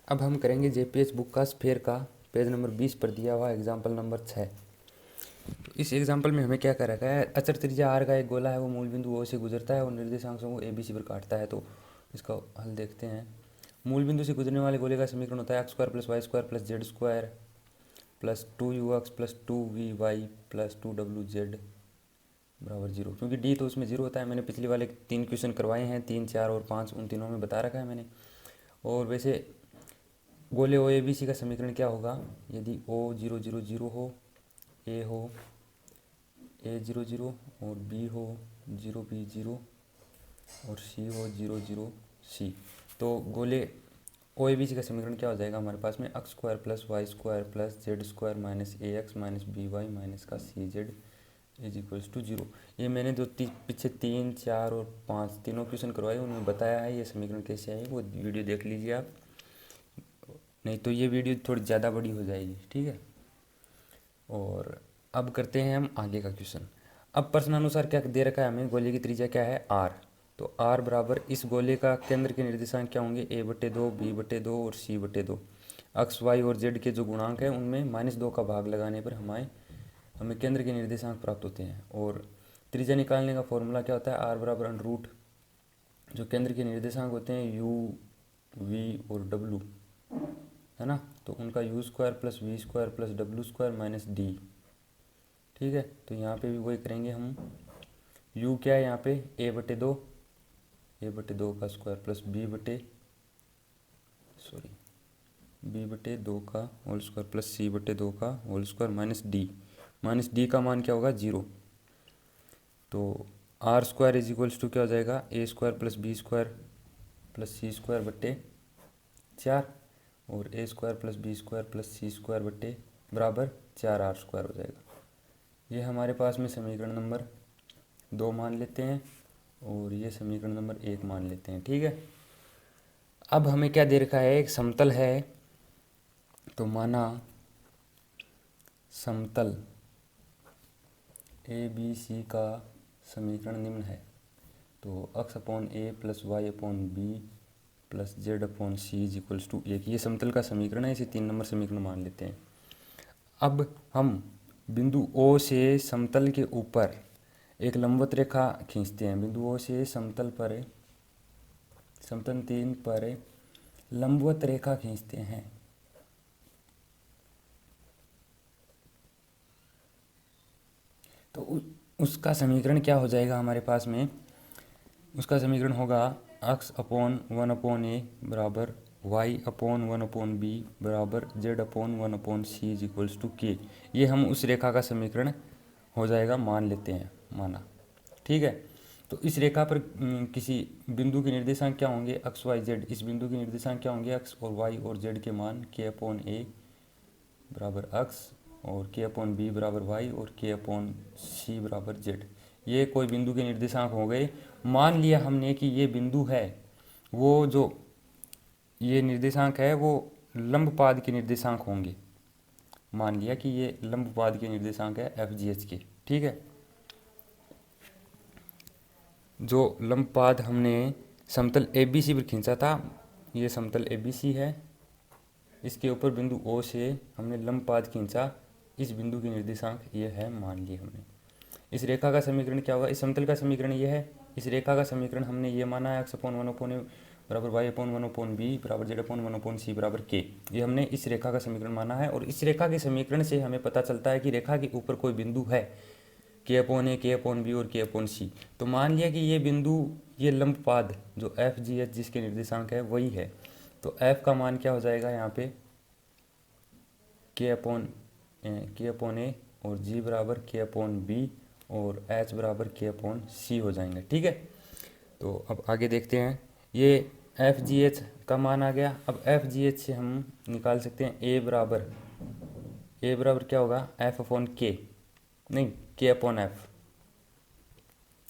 अब हम करेंगे जेपीएच बुक का स्फीयर का पेज नंबर 20 पर दिया हुआ एग्जाम्पल नंबर 6। तो इस एग्जाम्पल में हमें क्या कर रखा है, अचर त्रिज्या आर का एक गोला है, वो मूल बिंदु ओ से गुजरता है और निर्देशांकों को एबीसी पर काटता है। तो इसका हल देखते हैं। मूल बिंदु से गुजरने वाले गोले का समीकरण होता है X square plus Y square plus Z square plus 2ux plus 2vy plus 2wz बराबर 0। क्योंकि डी तो उसमें 0 होता है। मैंने पिछले वाले 3 क्वेश्चन करवाए हैं, 3, 4 और 5, उन तीनों में बता रखा है मैंने। और वैसे गोले ओ ए बी सी का समीकरण क्या होगा, यदि ओ 0 0 0 हो, ए हो ए 0 0 और बी हो 0 बी 0 और सी हो 0 0 सी। तो गोले ओ ए बी सी का समीकरण क्या हो जाएगा हमारे पास में, X square plus Y square plus Z square minus A X minus B Y minus का C Z is equals to 0। ये मैंने जो पीछे 3, 4 और 5 तीनों क्वेश्चन करवाए उनमें बताया है ये समीकरण कैसे आए, वो वीडियो देख लीजिए आप, नहीं तो ये वीडियो थोड़ी ज़्यादा बड़ी हो जाएगी, ठीक है। और अब करते हैं हम आगे का क्वेश्चन। अब प्रश्नानुसार क्या दे रखा है हमें, गोले की त्रिज्या क्या है आर। तो आर बराबर इस गोले का केंद्र के निर्देशांक क्या होंगे, a/2 b/2 और c/2। एक्स वाई और जेड के जो गुणांक है उनमें -2 का भाग लगाने पर हमें केंद्र के निर्देशांक प्राप्त होते हैं। और त्रिज्या निकालने का फॉर्मूला क्या होता है, आर बराबर √ जो केंद्र के निर्देशांक होते हैं u, v और w, है ना। तो उनका u square plus V square plus W square minus D, ठीक है। तो यहाँ पे भी वही करेंगे हम। u क्या है यहाँ पे, a/2 का स्क्वायर प्लस b/2 का होल स्क्वायर प्लस c/2 का होल स्क्वायर माइनस डी का मान क्या होगा 0। तो R square is equals to क्या हो जाएगा, a square plus B square plus C square बट्टे 4 और a square plus B square plus C square बट्टे बराबर 4r स्क्वायर हो जाएगा। ये हमारे पास में समीकरण नंबर 2 मान लेते हैं और ये समीकरण नंबर 1 मान लेते हैं, ठीक है। अब हमें क्या दे रखा है, एक समतल है। तो माना समतल ए बी सी का समीकरण निम्न है। तो x/a plus y/b plus z/c is equals to 1। ये समतल का समीकरण है, इसे 3 नंबर समीकरण मान लेते हैं। अब हम बिंदु O से समतल के ऊपर एक लंबवत रेखा खींचते हैं। बिंदु O से समतल 3 पर लंबवत रेखा खींचते हैं। तो उसका समीकरण क्या हो जाएगा हमारे पास में, उसका समीकरण होगा x/1/a बराबर y/1/b बराबर z/1/c is equals to k। ये हम उस रेखा का समीकरण हो जाएगा, मान लेते हैं, माना, ठीक है। तो इस रेखा पर किसी बिंदु के निर्देशांक क्या होंगे, x y z। इस बिंदु के निर्देशांक क्या होंगे, x और y और z के मान k/a बराबर x और k/b बराबर y और k/c बराबर z। ये कोई बिंदु के निर्देशांक हो गए। मान लिया हमने कि ये बिंदु है, वो जो ये निर्देशांक है वो लंबपाद के निर्देशांक होंगे। मान लिया कि ये लंबपाद के निर्देशांक है FGH के, ठीक है। जो लंबपाद हमने समतल ABC पर खींचा था, ये समतल ABC है, इसके ऊपर बिंदु O से हमने लंबपाद खींचा, इस बिंदु की निर्देशांक ये है, मान लिए हमने। इस रेखा का समीकरण क्या होगा, इस समतल का समीकरण ये है। इस रेखा का समीकरण हमने ये माना है x/1/a बराबर y/1/b बराबर z/1/c बराबर k। ये हमने इस रेखा का समीकरण माना है। और इस रेखा के समीकरण से हमें पता चलता है कि रेखा के ऊपर कोई बिंदु है k/a, k/b और k/c। तो मान लिया कि ये बिंदु, ये लंबपाद जो FGH जिसके निर्देशांक है वही है। तो f का मान क्या हो जाएगा यहाँ पे, k/a और g बराबर k/b और h बराबर k/c हो जाएंगे, ठीक है। तो अब आगे देखते हैं। ये FGH का मान आ गया। अब FGH से हम निकाल सकते हैं a बराबर क्या होगा, f/k, नहीं k/f।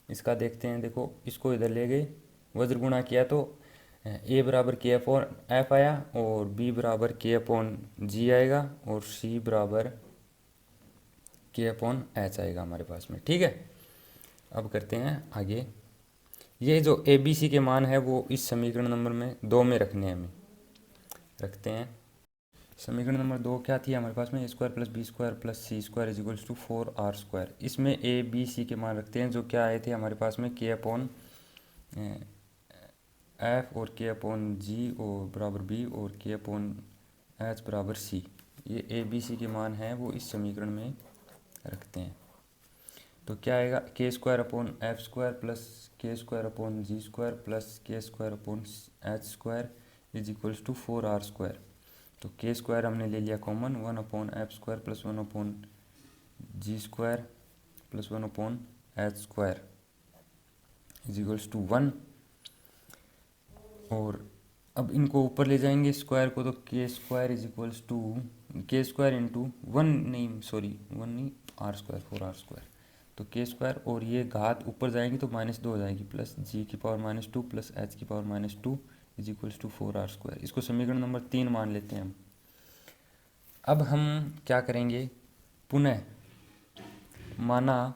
इसका देखते हैं, देखो इसको इधर ले गए, वज्र गुणा किया तो a बराबर k/f आया और b बराबर k/g आएगा और c बराबर k/h आएगा हमारे पास में, ठीक है। अब करते हैं आगे। ये जो ABC के मान है वो इस समीकरण नंबर में 2 में रखने हैं, हमें रखते हैं। समीकरण नंबर 2 क्या थी हमारे पास में, A square plus B square plus C square is equals to 4r²। इसमें ए बी सी के मान रखते हैं जो क्या आए थे हमारे पास में, के अपॉन एफ और के अपॉन जी और बराबर बी और के अपॉन एच बराबर सी। ये ए बी सी के मान हैं वो इस समीकरण में रखते हैं। तो क्या आएगा, K square upon F square plus K square upon G square plus K square upon H square is equals to 4r²। तो के स्क्वायर हमने ले लिया common, 1/f square plus 1/g square plus 1/h square is equals to 1। और अब इनको ऊपर ले जाएंगे स्क्वायर को, तो K square is equals to के स्क्वायर इंटू 1 नहीं सॉरी 1 नहीं r², 4r²। तो के स्क्वायर और ये घात ऊपर जाएंगी तो -2 हो जाएगी, प्लस जी की पावर -2 प्लस एच की power -2 is equals to 4r²। इसको समीकरण नंबर 3 मान लेते हैं हम। अब हम क्या करेंगे, पुनः माना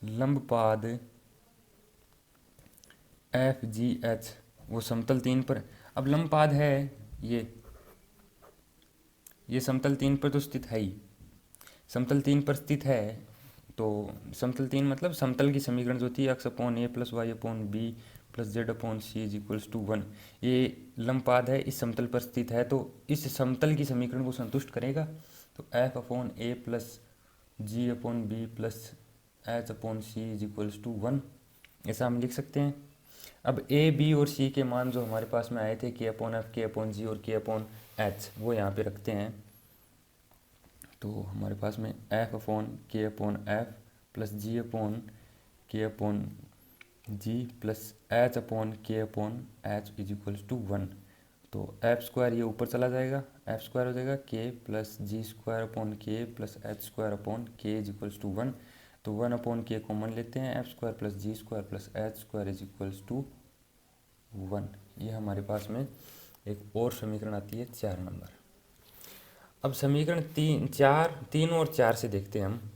लंबपाद एफ जी एच वो समतल 3 पर, अब लंबपाद है ये समतल 3 पर तो स्थित है ही, समतल 3 पर स्थित है। तो समतल 3 मतलब समतल की समीकरण जो होती है x upon A plus Y upon B plus Z upon C is equals to 1। ये लंबपाद है, इस समतल पर स्थित है, तो इस समतल की समीकरण को संतुष्ट करेगा। तो F upon A plus G upon B plus H upon C is equals to 1, ऐसा हम लिख सकते हैं। अब ए बी और सी के मान जो हमारे पास में आए थे, के अपॉन एफ के अपॉन जी और के अपॉन एच, वो यहाँ पे रखते हैं। तो हमारे पास में F upon K upon F plus G upon K upon G plus H upon K upon H is equals to 1। तो एफ स्क्वायर ये ऊपर चला जाएगा, एफ स्क्वायर हो जाएगा K plus G square upon K plus H square upon K is equals to 1। तो 1 upon K common लेते हैं, F square plus G square plus H square is equals to 1। ये हमारे पास में एक और समीकरण आती है 4 नंबर। अब समीकरण 3 और 4 से देखते हैं हम।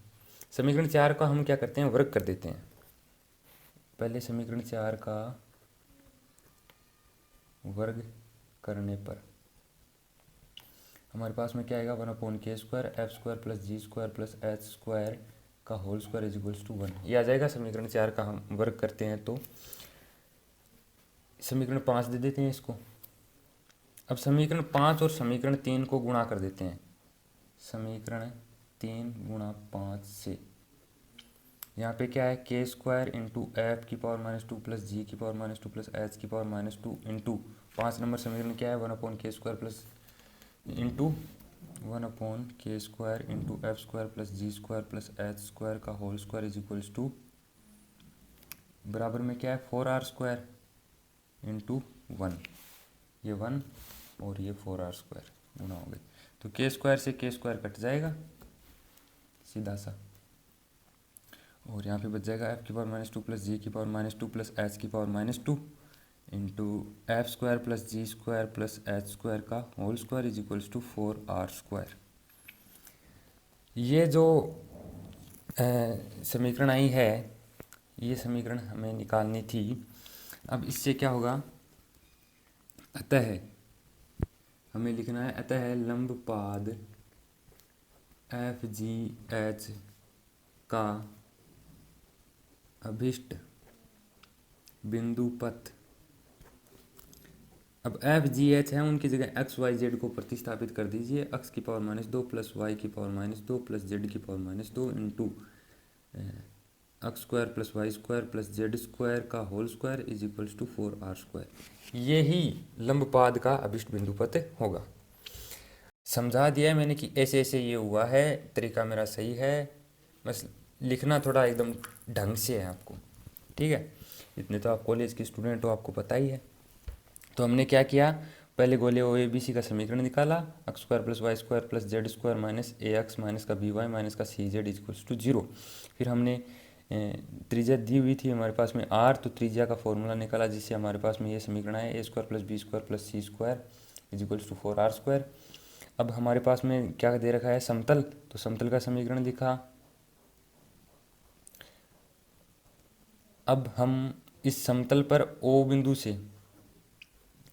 समीकरण 4 का हम क्या करते हैं, वर्ग कर देते हैं। पहले समीकरण 4 का वर्ग करने पर हमारे पास में क्या आएगा, 1/k² F square plus G square plus H square का whole square is equals to 1। ये आ जाएगा समीकरण 4 का। हम वर्ग करते हैं तो समीकरण 5 दे देते हैं इसको। अब समीकरण 5 और समीकरण 3 को गुणा कर देते हैं। समीकरण 3 गुणा 5 से यहाँ पे क्या है, के स्क्वायर इंटू एफ की पावर -2 प्लस जी की पावर -2 प्लस एच की पावर -2 इंटू 5 नंबर समीकरण क्या है, 1/k² plus into 1/k² into F square plus G square plus H square का whole square is equals to बराबर में क्या है, 4r² इंटू 1। ये 1 और ये 4r² गुणा हो गए। तो के स्क्वायर से के स्क्वायर कट जाएगा सीधा सा, और यहाँ पे बच जाएगा एफ की पावर -2 प्लस जी की पावर -2 प्लस एच की power -2 into F square plus G square plus H square का whole square is equals to 4r²। ये जो समीकरण आई है, ये समीकरण हमें निकालनी थी। अब इससे क्या होगा, अतः हमें लिखना है, अतः लंबपाद एफ जी एच का अभिष्ट बिंदु पथ। अब एफ जी एच है, उनकी जगह एक्स वाई जेड को प्रतिस्थापित कर दीजिए। एक्स की पावर -2 प्लस वाई की पावर -2 प्लस जेड की power -2 into X square plus Y square plus Z square का whole square is equals to 4r²। ये ही लंबपाद का अभिष्ट बिंदु पथ होगा। समझा दिया है मैंने कि ऐसे ऐसे ये हुआ है, तरीका मेरा सही है, बस लिखना थोड़ा एकदम ढंग से है आपको, ठीक है। इतने तो आप कॉलेज के स्टूडेंट हो, आपको पता ही है। तो हमने क्या किया, पहले गोले ओ ए बी सी का समीकरण निकाला, X square plus Y square plus Z square minus A X minus का बी वाई माइनस का सी जेड इक्वल्स टू 0। फिर हमने त्रिज्या दी हुई थी हमारे पास में आर, तो त्रिज्या का फॉर्मूला निकाला जिससे हमारे पास में ये समीकरण है, A square plus B square plus C square is equals to 4r²। अब हमारे पास में क्या दे रखा है, समतल, तो समतल का समीकरण लिखा। अब हम इस समतल पर ओ बिंदु से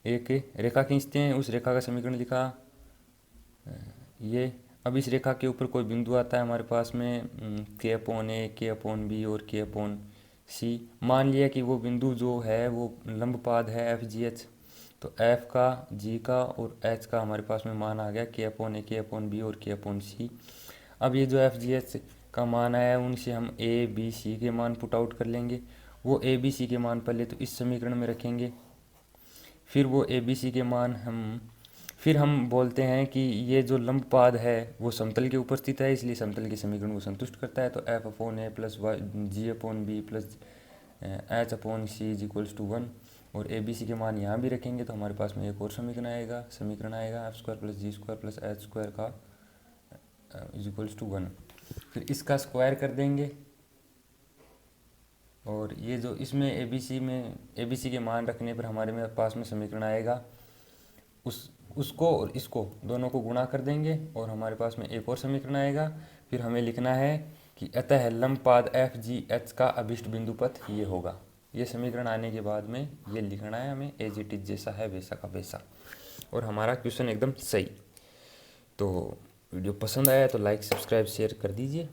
एक रेखा खींचते हैं, उस रेखा का समीकरण लिखा ये। अब इस रेखा के ऊपर कोई बिंदु आता है हमारे पास में के अपॉन ए, के अपॉन बी और के अपॉन सी। मान लिया कि वो बिंदु जो है वो लंब पाद है एफ जी एच, तो एफ का, जी का और एच का हमारे पास में मान आ गया के अपॉन ए, के अपॉन बी और के अपॉन सी। अब ये जो एफ जी एच का मान आया है उनसे हम ए बी सी के मान पुट आउट कर लेंगे। वो ए बी सी के मान पहले तो इस समीकरण में रखेंगे, फिर वो ए बी सी के मान फिर हम बोलते हैं कि ये जो लंब पाद है वो समतल के ऊपर स्थित है, इसलिए समतल के समीकरण को संतुष्ट करता है। तो F upon A plus Y G upon B plus H upon C is equals to 1। और ए बी सी के मान यहाँ भी रखेंगे तो हमारे पास में एक और समीकरण आएगा F square plus G square plus H square का इज इक्वल्स टू 1। फिर इसका स्क्वायर कर देंगे और ये जो इसमें ए बी सी के मान रखने पर हमारे में पास में समीकरण आएगा, उसको और इसको दोनों को गुणा कर देंगे और हमारे पास में एक और समीकरण आएगा। फिर हमें लिखना है कि अतः लंब पाद एफ जी एच का अभिष्ट बिंदु पथ ये होगा। ये समीकरण आने के बाद में ये लिखना है हमें एज इट इज, जैसा है वैसा का वैसा, और हमारा क्वेश्चन एकदम सही। तो वीडियो पसंद आया तो लाइक सब्सक्राइब शेयर कर दीजिए।